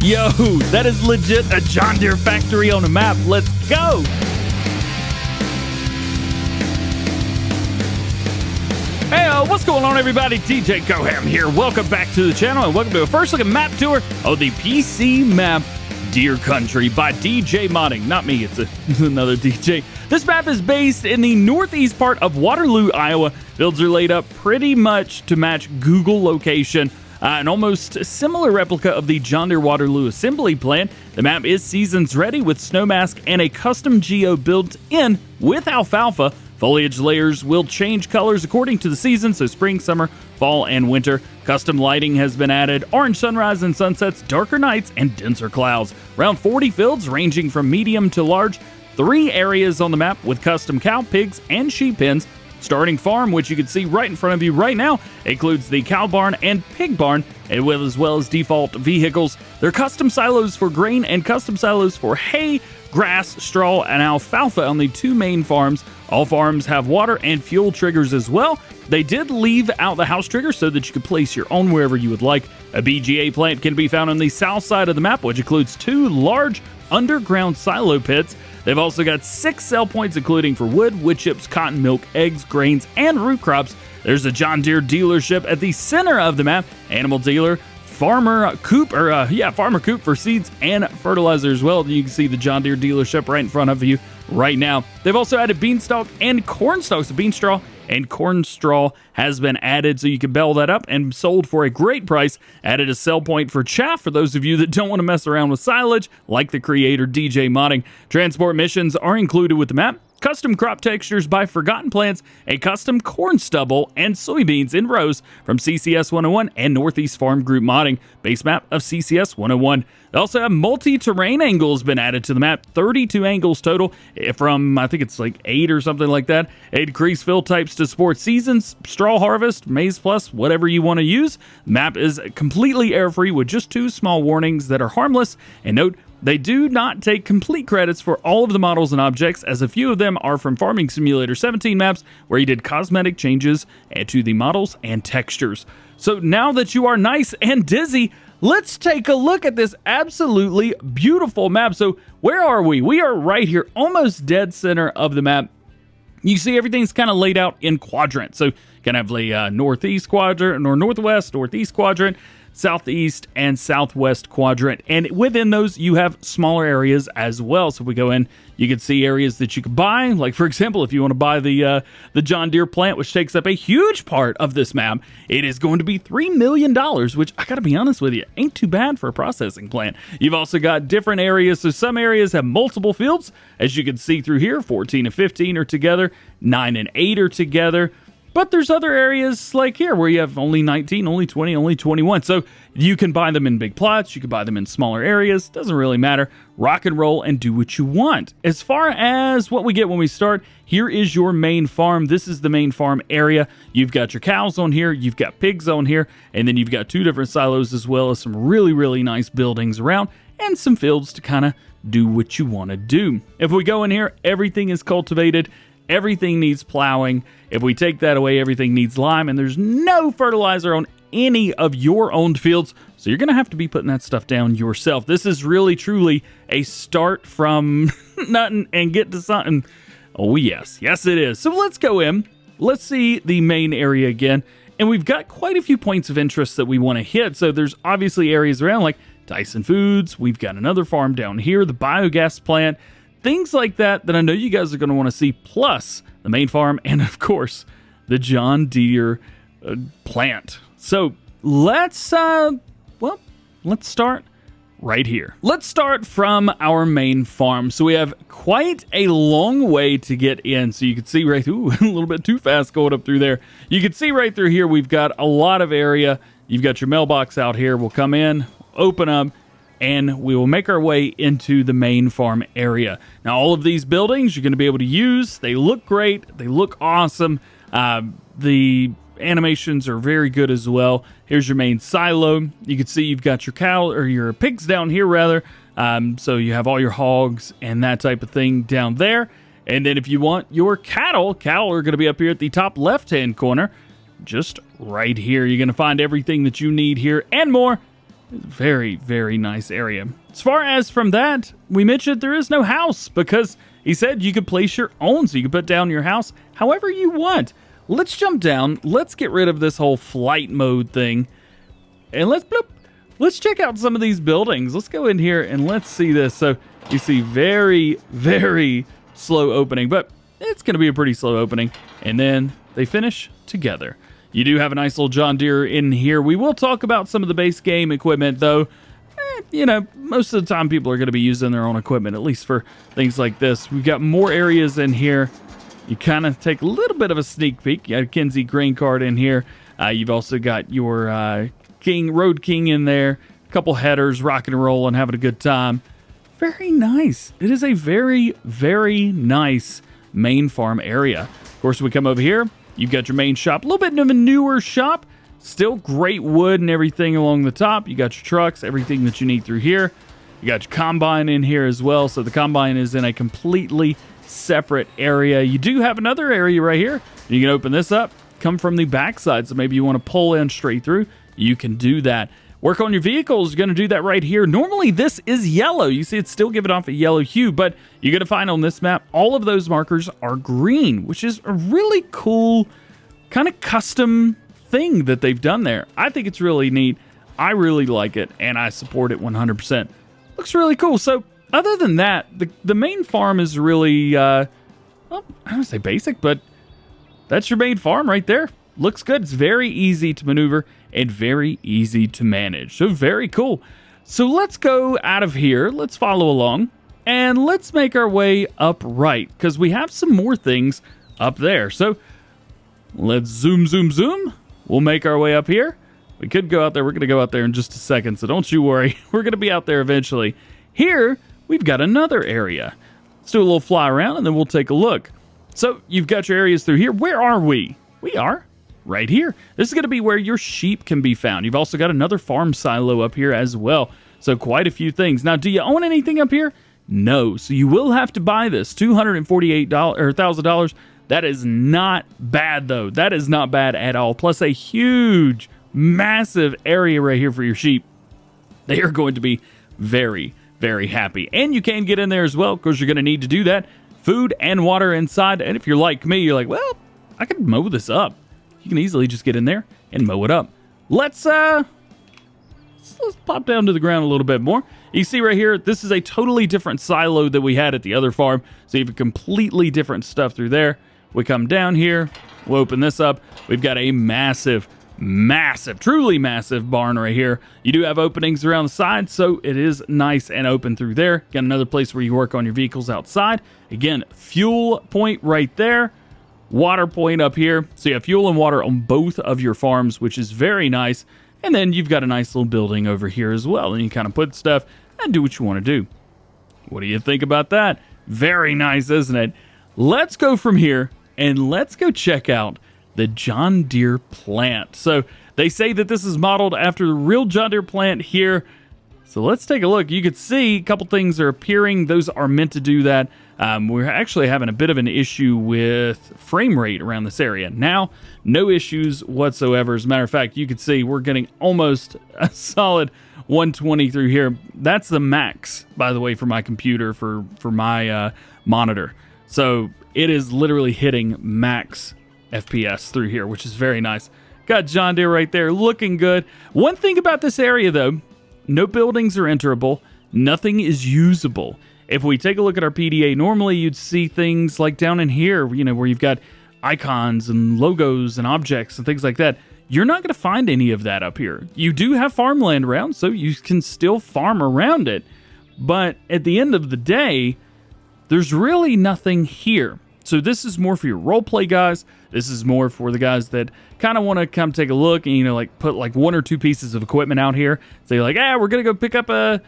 Yo, that is legit a John Deere factory on a map. Let's go! Hey, what's going on, everybody? DjGoHam here. Welcome back to the channel, and welcome to a first look at map tour of the PC map Deere Country by DJ Modding. Not me, it's another DJ. This map is based in the northeast part of Waterloo, Iowa. Builds are laid up pretty much to match Google location. An almost similar replica of the John Deere Waterloo assembly plant. The map is seasons ready with snow mask and a custom geo built in with alfalfa. Foliage layers will change colors according to the season, so spring, summer, fall, and winter. Custom lighting has been added, orange sunrise and sunsets, darker nights, and denser clouds. Around 40 fields ranging from medium to large. 3 areas on the map with custom cow, pigs, and sheep pens. Starting farm, which you can see right in front of you right now, includes the cow barn and pig barn, as well as default vehicles. There are custom silos for grain and custom silos for hay, grass, straw, and alfalfa on the 2 main farms. All farms have water and fuel triggers as well. They did leave out the house trigger so that you could place your own wherever you would like. A BGA plant can be found on the south side of the map, which includes 2 large underground silo pits. They've also got 6 sell points, including for wood, wood chips, cotton, milk, eggs, grains, and root crops. There's a John Deere dealership at the center of the map, animal dealer, farmer coop, farmer coop for seeds and fertilizer as well. You can see the John Deere dealership right in front of you right now. They've also added beanstalk and corn stalks. The bean straw and corn straw has been added, so you can bell that up and sold for a great price. Added a sell point for chaff for those of you that don't want to mess around with silage, like the creator DJ Modding. Transport missions are included with the map. Custom crop textures by Forgotten Plants, a custom corn stubble, and soybeans in rows from CCS 101 and Northeast Farm Group Modding. Base map of CCS 101. They also have multi-terrain angles been added to the map. 32 angles total from, I think it's like 8 or something like that. 8 increased fill types to support seasons, straw harvest, maize plus, whatever you want to use. The map is completely air-free with just 2 small warnings that are harmless. And note, they do not take complete credits for all of the models and objects, as a few of them are from Farming Simulator 17 maps, where he did cosmetic changes to the models and textures. So now that you are nice and dizzy, let's take a look at this absolutely beautiful map. So where are we? We are right here, almost dead center of the map. You see everything's kind of laid out in quadrants. So you can have the northeast quadrant, or northwest, northeast quadrant, southeast and southwest quadrant, and within those you have smaller areas as well. So if we go in, you can see areas that you could buy, like for example, if you want to buy the John Deere plant, which takes up a huge part of this map, it is going to be $3 million, which I gotta be honest with you, ain't too bad for a processing plant. You've also got different areas, so some areas have multiple fields, as you can see through here. 14 and 15 are together, 9 and 8 are together. But there's other areas like here where you have only 19, only 20, only 21. So you can buy them in big plots, you can buy them in smaller areas, doesn't really matter. Rock and roll and do what you want. As far as what we get when we start, here is your main farm. This is the main farm area. You've got your cows on here, you've got pigs on here, and then you've got 2 different silos, as well as some really, really nice buildings around and some fields to kind of do what you want to do. If we go in here, everything is cultivated. Everything needs plowing. If we take that away, everything needs lime, and there's no fertilizer on any of your owned fields, so you're going to have to be putting that stuff down yourself. This is really, truly a start from nothing and get to something. Oh, yes. Yes, it is. So let's go in. Let's see the main area again, and we've got quite a few points of interest that we want to hit. So there's obviously areas around like Tyson Foods. We've got another farm down here, the biogas plant. Things like that I know you guys are going to want to see, plus the main farm and, of course, the John Deere plant. So let's start right here. Let's start from our main farm. So we have quite a long way to get in. So you can see right through, a little bit too fast going up through there. You can see right through here, we've got a lot of area. You've got your mailbox out here. We'll come in, open up, and we will make our way into the main farm area. Now, all of these buildings you're going to be able to use. They look great. They look awesome. The animations are very good as well. Here's your main silo. You can see you've got your cow, or your pigs down here, rather. So you have all your hogs and that type of thing down there. And then if you want your cattle are going to be up here at the top left-hand corner, just right here. You're going to find everything that you need here and more Very, very nice area. As far as from that, we mentioned there is no house because he said you could place your own, so you could put down your house however you want. Let's jump down. Let's get rid of this whole flight mode thing. And let's check out some of these buildings. Let's go in here and let's see this. So you see very, very slow opening, but it's going to be a pretty slow opening. And then they finish together. You do have a nice little John Deere in here. We will talk about some of the base game equipment, though. You know, most of the time people are going to be using their own equipment, at least for things like this. We've got more areas in here. You kind of take a little bit of a sneak peek. You got a Kinsey grain cart in here. You've also got your Road King in there. A couple headers, rocking and rolling, having a good time. Very nice. It is a very, very nice main farm area. Of course, we come over here. You've got your main shop, a little bit of a newer shop. Still great wood and everything along the top. You got your trucks, everything that you need through here. You got your combine in here as well. So the combine is in a completely separate area. You do have another area right here. You can open this up, come from the backside. So maybe you want to pull in straight through. You can do that. Work on your vehicles, you're going to do that right here. Normally this is yellow. You see it's still giving off a yellow hue, but you're going to find on this map, all of those markers are green, which is a really cool kind of custom thing that they've done there. I think it's really neat. I really like it, and I support it 100%. Looks really cool. So other than that, the main farm is really, well, I don't say basic, but that's your main farm right there. Looks good. It's very easy to maneuver and very easy to manage. So very cool. So let's go out of here. Let's follow along and let's make our way up right because we have some more things up there. So let's zoom. We'll make our way up here. We could go out there. We're going to go out there in just a second. So don't you worry. We're going to be out there eventually. Here, we've got another area. Let's do a little fly around and then we'll take a look. So you've got your areas through here. Where are we? We are right here. This is going to be where your sheep can be found. You've also got another farm silo up here as well. So quite a few things. Now, do you own anything up here? No. So you will have to buy this $248 or $1,000. That is not bad though. That is not bad at all. Plus a huge, massive area right here for your sheep. They are going to be very, very happy. And you can get in there as well because you're going to need to do that. Food and water inside. And if you're like me, you're like, well, I could mow this up. You can easily just get in there and mow it up. Let's pop down to the ground a little bit more. You see right here, this is a totally different silo that we had at the other farm. So you have a completely different stuff through there. We come down here, we'll open this up. We've got a massive, truly massive barn right here. You do have openings around the side, so it is nice and open through there. Got another place where you work on your vehicles outside. Again, fuel point right there. Water point up here. So you have fuel and water on both of your farms, which is very nice. And then you've got a nice little building over here as well. And you kind of put stuff and do what you want to do. What do you think about that? Very nice, isn't it? Let's go from here and let's go check out the John Deere plant. So they say that this is modeled after the real John Deere plant here. So let's take a look. You can see a couple things are appearing. Those are meant to do that. We're actually having a bit of an issue with frame rate around this area. Now, no issues whatsoever. As a matter of fact, you can see we're getting almost a solid 120 through here. That's the max, by the way, for my computer, for my monitor. So it is literally hitting max FPS through here, which is very nice. Got John Deere right there, looking good. One thing about this area, though, no buildings are enterable. Nothing is usable. If we take a look at our PDA, normally you'd see things like down in here, you know, where you've got icons and logos and objects and things like that. You're not going to find any of that up here. You do have farmland around, so you can still farm around it. But at the end of the day, there's really nothing here. So this is more for your roleplay guys. This is more for the guys that kind of want to come take a look and, you know, like put like one or two pieces of equipment out here. Say like, we're going to go pick up the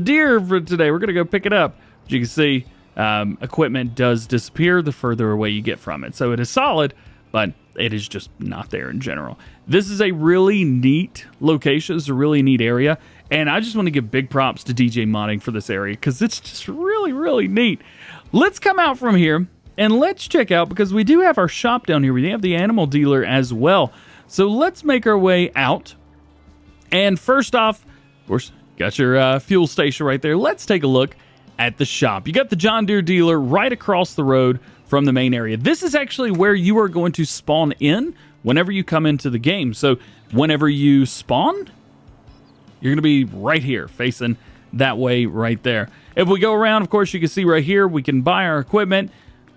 Deere for today. We're going to go pick it up. As you can see, equipment does disappear the further away you get from it. So it is solid, but it is just not there in general. This is a really neat location. It's a really neat area. And I just want to give big props to DJ Modding for this area because it's just really, really neat. Let's come out from here and let's check out, because we do have our shop down here. We have the animal dealer as well. So let's make our way out And first off, of course, got your fuel station right there. Let's take a look at the shop. You got the John Deere dealer right across the road from the main area. This is actually where you are going to spawn in whenever you come into the game. So whenever you spawn, you're going to be right here facing that way right there. If we go around, of course, you can see right here, we can buy our equipment.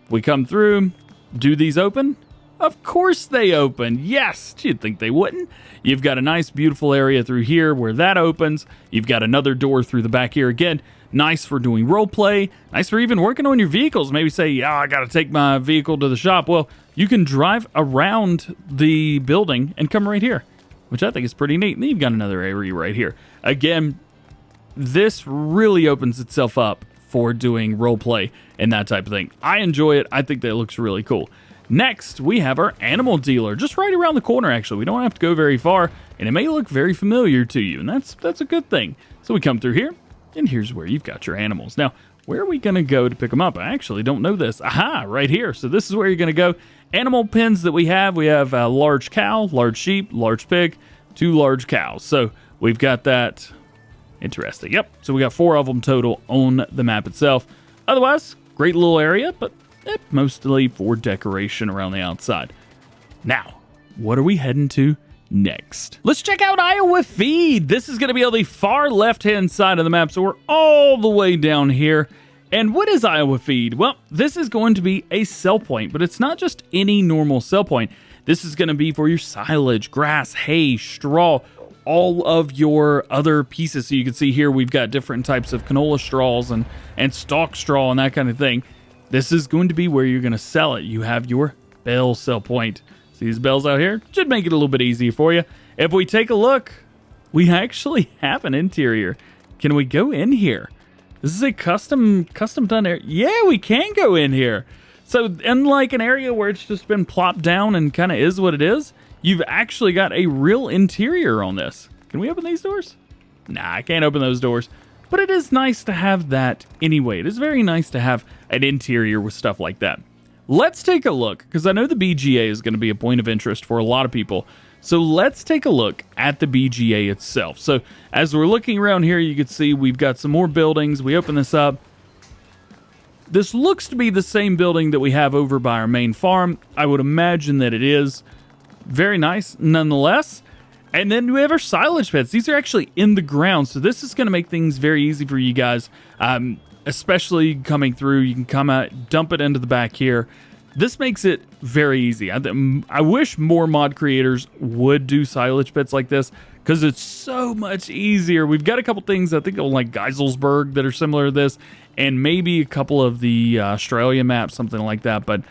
We come through. Do these open? Of course they open. Yes, you'd think they wouldn't. You've got a nice, beautiful area through here where that opens. You've got another door through the back here. Again, nice for doing role play. Nice for even working on your vehicles. Maybe say, yeah, I got to take my vehicle to the shop. Well, you can drive around the building and come right here, which I think is pretty neat. And then you've got another area right here. Again, this really opens itself up for doing role play and that type of thing. I enjoy it. I think that looks really cool. Next, we have our animal dealer, just right around the corner, actually. We don't have to go very far, and it may look very familiar to you, and that's a good thing. So we come through here, and here's where you've got your animals. Now, where are we going to go to pick them up? I actually don't know this. Aha, right here. So this is where you're going to go. Animal pens that we have a large cow, large sheep, large pig, 2 large cows. So we've got that. Interesting. Yep. So we got 4 of them total on the map itself. Otherwise, great little area, but mostly for decoration around the outside. Now, what are we heading to next? Let's check out Iowa Feed. This is going to be on the far left-hand side of the map, so we're all the way down here. And what is Iowa Feed? Well, this is going to be a sell point, but it's not just any normal sell point. This is going to be for your silage, grass, hay, straw, all of your other pieces. So you can see here we've got different types of canola straws and stalk straw and that kind of thing. This is going to be where you're going to sell it. You have your bale sell point. See these bells out here? Should make it a little bit easier for you. If we take a look, we actually have an interior. Can we go in here? This is a custom done area. Yeah, we can go in here. So unlike an area where it's just been plopped down and kind of is what it is, you've actually got a real interior on this. Can we open these doors? Nah, I can't open those doors. But it is nice to have that anyway. It is very nice to have an interior with stuff like that. Let's take a look, because I know the BGA is going to be a point of interest for a lot of people. So let's take a look at the BGA itself. So as we're looking around here, you can see we've got some more buildings. We open this up. This looks to be the same building that we have over by our main farm. I would imagine that it is. Very nice nonetheless. And then we have our silage pits. These are actually in the ground, so this is going to make things very easy for you guys, especially coming through. You can come out, dump it into the back here. This makes it very easy. I wish more mod creators would do silage pits like this, because it's so much easier. We've got a couple things, I think, on like Geiselsberg that are similar to this, and maybe a couple of the Australia maps, something like that. But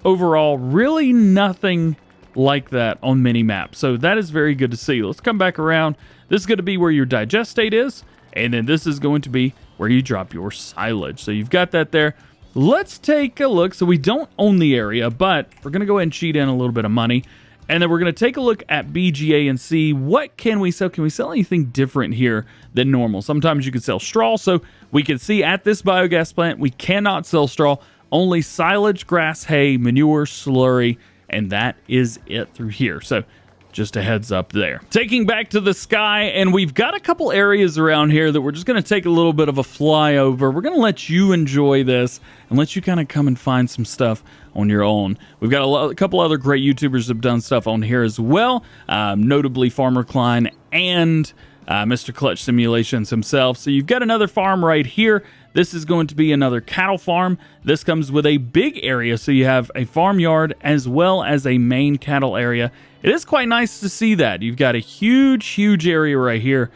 overall, really nothing like that on mini maps. So that is very good to see. Let's come back around. This is going to be where your digest state is, and then this is going to be where you drop your silage. So you've got that there. Let's take a look. So we don't own the area, but we're going to go ahead and cheat in a little bit of money, and then we're going to take a look at BGA and see what can we sell. Can we sell anything different here than normal? Sometimes you can sell straw. So we can see at this biogas plant, we cannot sell straw, only silage, grass, hay, manure, slurry, and that is it through here. So just a heads up there. Taking back to the sky, and we've got a couple areas around here that we're just going to take a little bit of a flyover. We're going to let you enjoy this and let you kind of come and find some stuff on your own. We've got a couple other great YouTubers that have done stuff on here as well, notably Farmer Klein and Mr. Clutch Simulations himself. So you've got another farm right here. This is going to be another cattle farm. This comes with a big area, so you have a farmyard as well as a main cattle area. It is quite nice to see that. You've got a huge area right here.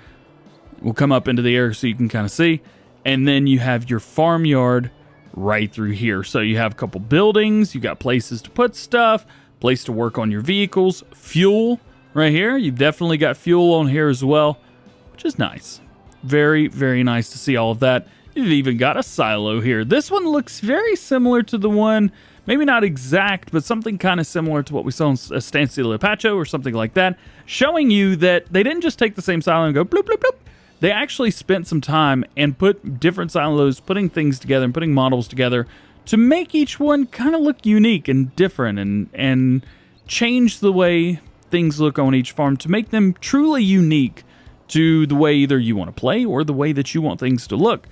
We'll come up into the air so you can kind of see. And then you have your farmyard right through here. So you have a couple buildings. You got places to put stuff, place to work on your vehicles, fuel right here. You've definitely got fuel on here as well, which is nice. Very nice to see all of that. You've even got a silo here. This one looks very similar to the one, maybe not exact, but something kind of similar to what we saw in Estancia Lepacho or something like that, showing you that they didn't just take the same silo and go bloop, bloop, bloop. They actually spent some time and put different silos, putting things together and putting models together to make each one kind of look unique and different, and change the way things look on each farm to make them truly unique to the way either you want to play or the way that you want things to look.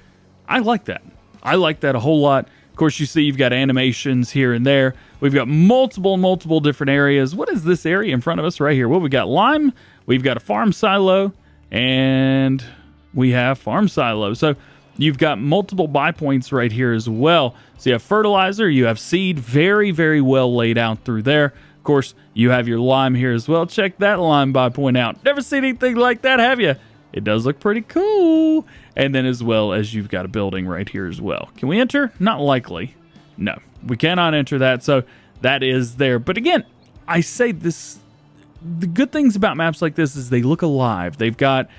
I like that. I like that a whole lot. Of course, you see you've got animations here and there. We've got multiple different areas. What is this area in front of us right here? Well, we've got lime, we've got a farm silo, and we have farm silo. So you've got multiple buy points right here as well. So you have fertilizer, you have seed, very well laid out through there. Of course, you have your lime here as well. Check that lime buy point out. Never seen anything like that, have you? It does look pretty cool. And then as well as you've got a building right here as well. Can we enter? Not likely. No, we cannot enter that. So that is there. But again, I say this, the good things about maps like this is they look alive. They've got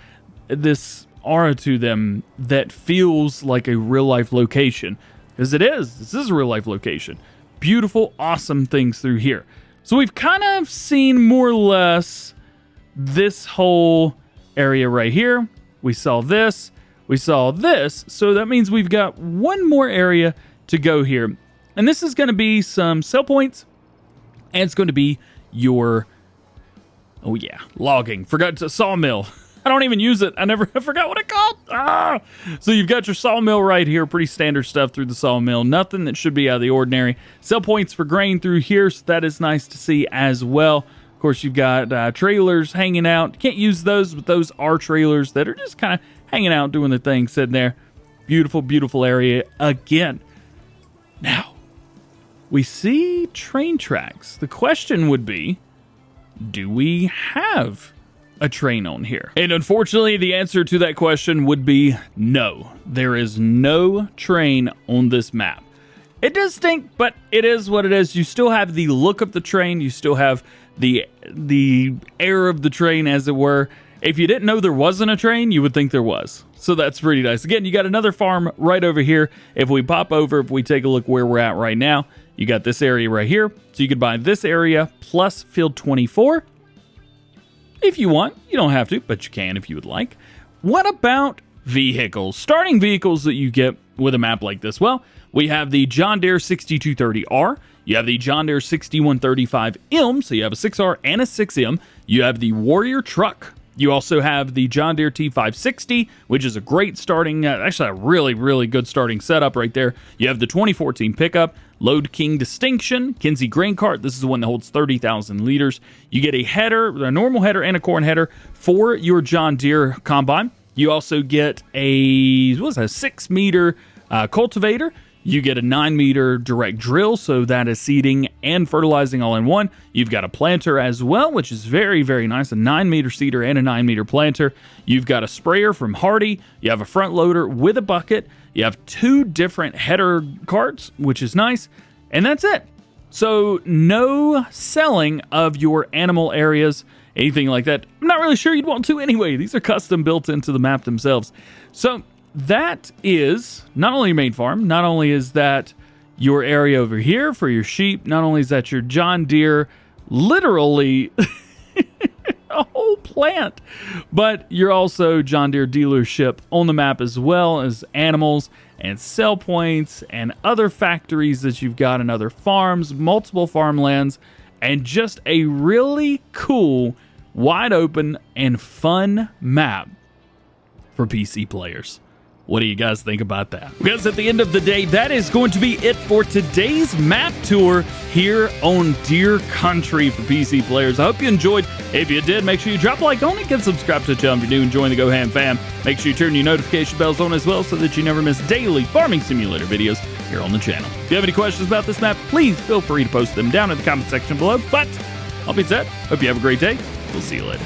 this aura to them that feels like a real life location. Because it is. This is a real life location. Beautiful, awesome things through here. So we've kind of seen more or less this whole area right here. We saw this. We saw this. So that means we've got one more area to go here. And this is going to be some sell points. And it's going to be your, oh yeah, logging. Forgot to sawmill. I don't even use it. I forgot what it called. So you've got your sawmill right here. Pretty standard stuff through the sawmill. Nothing that should be out of the ordinary. Sell points for grain through here. So that is nice to see as well. Of course, you've got trailers hanging out. Can't use those, but those are trailers that are just kind of hanging out, doing the thing, sitting there. Beautiful area again. Now, we see train tracks. The question would be, do we have a train on here? And unfortunately, the answer to that question would be no. There is no train on this map. It does stink, but it is what it is. You still have the look of the train. You still have the air of the train, as it were. If you didn't know there wasn't a train, you would think there was. So that's pretty nice. Again, you got another farm right over here. If we pop over, if we take a look where we're at right now, you got this area right here. So you could buy this area plus field 24. If you want. You don't have to, but you can if you would like. What about vehicles? Starting vehicles that you get with a map like this. Well, we have the John Deere 6230R. You have the John Deere 6135M. So you have a 6R and a 6M. You have the Warrior truck. You also have the John Deere T560, which is a great starting, actually a really good starting setup right there. You have the 2014 pickup, Load King Distinction, Kinsey grain cart. This is the one that holds 30,000 liters. You get a header, a normal header and a corn header for your John Deere combine. You also get a 6-meter cultivator. You get a 9-meter direct drill, so that is seeding and fertilizing all in one. You've got a planter as well, which is very nice, a 9-meter seeder and a 9-meter planter. You've got a sprayer from Hardy. You have a front loader with a bucket. You have 2 different header carts, which is nice, and that's it. So no selling of your animal areas, anything like that. I'm not really sure you'd want to anyway. These are custom built into the map themselves. So that is not only your main farm, not only is that your area over here for your sheep, not only is that your John Deere, literally a whole plant, but you're also John Deere dealership on the map as well as animals and sell points and other factories that you've got and other farms, multiple farmlands, and just a really cool, wide open, and fun map for PC players. What do you guys think about that? Because at the end of the day, that is going to be it for today's map tour here on Deere Country for PC players. I hope you enjoyed. If you did, make sure you drop a like on it, get subscribed to the channel if you're new and join the GoHam fam. Make sure you turn your notification bells on as well so that you never miss daily farming simulator videos here on the channel. If you have any questions about this map, please feel free to post them down in the comment section below. But all being said, hope you have a great day. We'll see you later.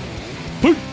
Peace.